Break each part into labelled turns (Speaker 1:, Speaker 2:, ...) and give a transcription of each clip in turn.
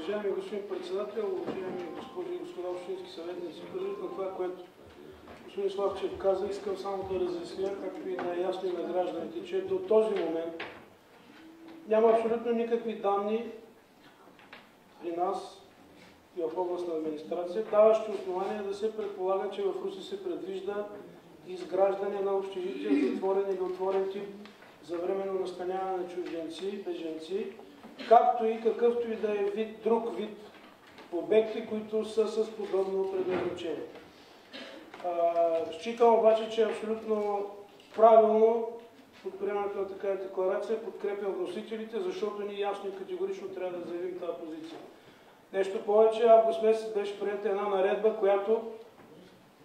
Speaker 1: Уважаеми господин председател, уважаеми госпожи и господа общински съветници, предвид на това, което господин Славчев каза, искам само да разясня, както и на ясно и на гражданите, че до този момент няма абсолютно никакви данни при нас и в областна администрация, даващи основания да се предполага, че в Русе се предвижда изграждане на общежития за отворен или отворен тип за временно настаняване на чужденци, бежанци, както и какъвто и да е друг вид обекти, които са с подобно предназначение. Считам обаче, че е абсолютно правилно под приемането на такава декларация, подкрепям вносителите, защото ние ясно и категорично трябва да заявим тази позиция. Нещо повече, август месец беше приета една наредба, която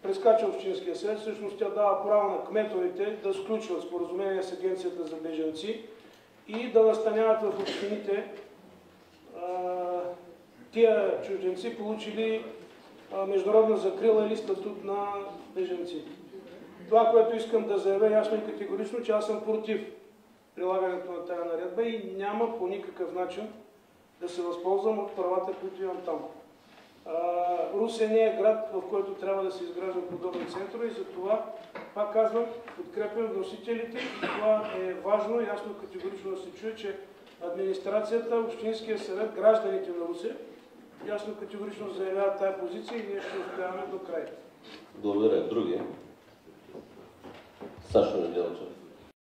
Speaker 1: прескача Общинския съвет. Всъщност тя дава право на кметовете да сключват споразумение с Агенцията за бежанци и да настаняват в общините тия чужденци, получили международна закрила или статут на бежанци. Това, което искам да заявя ясно и категорично, че аз съм против прилагането на тази наредба и няма по никакъв начин да се възползвам от правата, които имам там. Русе не е град, в който трябва да се изграждат подобни центрове и затова, пак казвам, подкрепям вносителите. Това е важно, ясно и категорично да се чуе, че администрацията, Общинския съвет, гражданите на Русе ясно и категорично заявяват тази позиция и ние ще успяваме до край.
Speaker 2: Благодаря. Други? Сашо Неделчев.